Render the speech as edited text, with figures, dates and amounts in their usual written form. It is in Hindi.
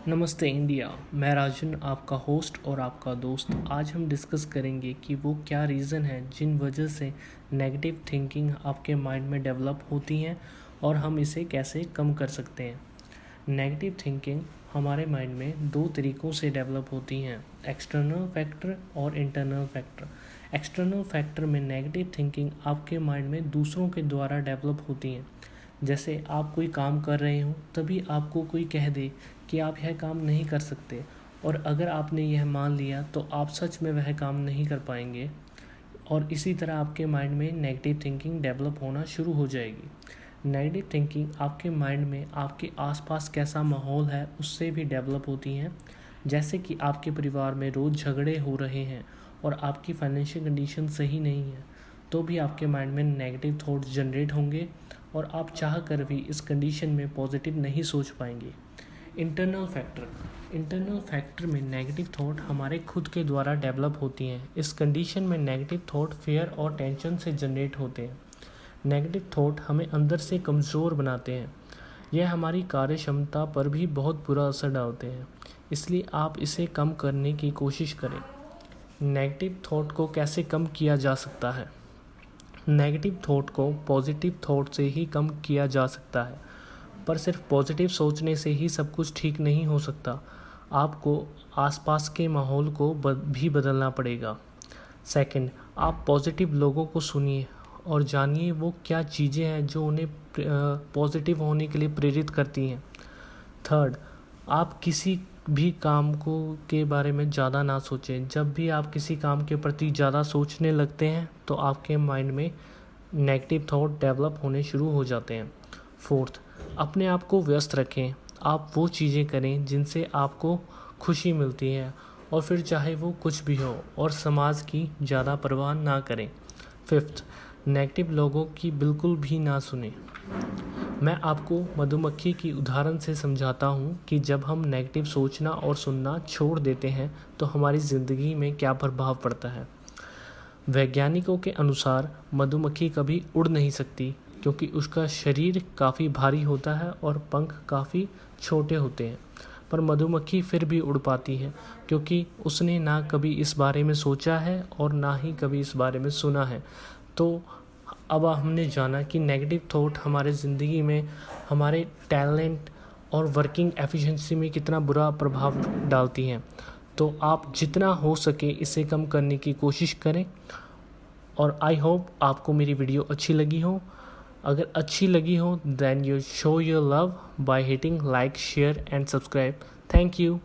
नमस्ते इंडिया। मैं राजन, आपका होस्ट और आपका दोस्त। आज हम डिस्कस करेंगे कि वो क्या रीज़न है जिन वजह से नेगेटिव थिंकिंग आपके माइंड में डेवलप होती हैं और हम इसे कैसे कम कर सकते हैं। नेगेटिव थिंकिंग हमारे माइंड में दो तरीक़ों से डेवलप होती हैं, एक्सटर्नल फैक्टर और इंटरनल फैक्टर। एक्सटर्नल फैक्टर में नेगेटिव थिंकिंग आपके माइंड में दूसरों के द्वारा डेवलप होती हैं। जैसे आप कोई काम कर रहे हो, तभी आपको कोई कह दे कि आप यह काम नहीं कर सकते, और अगर आपने यह मान लिया तो आप सच में वह काम नहीं कर पाएंगे, और इसी तरह आपके माइंड में नेगेटिव थिंकिंग डेवलप होना शुरू हो जाएगी। नेगेटिव थिंकिंग आपके माइंड में आपके आसपास कैसा माहौल है उससे भी डेवलप होती हैं। जैसे कि आपके परिवार में रोज़ झगड़े हो रहे हैं और आपकी फाइनेंशियल कंडीशन सही नहीं है, तो भी आपके माइंड में नेगेटिव थॉट्स जनरेट होंगे और आप चाह कर भी इस कंडीशन में पॉजिटिव नहीं सोच पाएंगे। इंटरनल फैक्टर में नेगेटिव थॉट हमारे खुद के द्वारा डेवलप होती हैं। इस कंडीशन में नेगेटिव थॉट फियर और टेंशन से जनरेट होते हैं। नेगेटिव थॉट हमें अंदर से कमज़ोर बनाते हैं। यह हमारी कार्य क्षमता पर भी बहुत बुरा असर डालते हैं, इसलिए आप इसे कम करने की कोशिश करें। नेगेटिव थॉट को कैसे कम किया जा सकता है? नेगेटिव थॉट को पॉजिटिव थॉट से ही कम किया जा सकता है, पर सिर्फ पॉजिटिव सोचने से ही सब कुछ ठीक नहीं हो सकता। आपको आसपास के माहौल को भी बदलना पड़ेगा। सेकंड, आप पॉजिटिव लोगों को सुनिए और जानिए वो क्या चीज़ें हैं जो उन्हें पॉजिटिव होने के लिए प्रेरित करती हैं। थर्ड, आप किसी भी काम को के बारे में ज़्यादा ना सोचें। जब भी आप किसी काम के प्रति ज़्यादा सोचने लगते हैं तो आपके माइंड में नेगेटिव थॉट डेवलप होने शुरू हो जाते हैं। फोर्थ, अपने आप को व्यस्त रखें। आप वो चीज़ें करें जिनसे आपको खुशी मिलती है, और फिर चाहे वो कुछ भी हो, और समाज की ज़्यादा परवाह ना करें। फिफ्थ, नेगेटिव लोगों की बिल्कुल भी ना सुने। मैं आपको मधुमक्खी की उदाहरण से समझाता हूँ कि जब हम नेगेटिव सोचना और सुनना छोड़ देते हैं तो हमारी ज़िंदगी में क्या प्रभाव पड़ता है। वैज्ञानिकों के अनुसार मधुमक्खी कभी उड़ नहीं सकती, क्योंकि उसका शरीर काफ़ी भारी होता है और पंख काफ़ी छोटे होते हैं। पर मधुमक्खी फिर भी उड़ पाती है, क्योंकि उसने ना कभी इस बारे में सोचा है और ना ही कभी इस बारे में सुना है। तो अब हमने जाना कि नेगेटिव थॉट हमारे ज़िंदगी में हमारे टैलेंट और वर्किंग एफिशिएंसी में कितना बुरा प्रभाव डालती हैं। तो आप जितना हो सके इसे कम करने की कोशिश करें, और आई होप आपको मेरी वीडियो अच्छी लगी हो। अगर अच्छी लगी हो then you show your love by hitting like, share and subscribe. Thank you.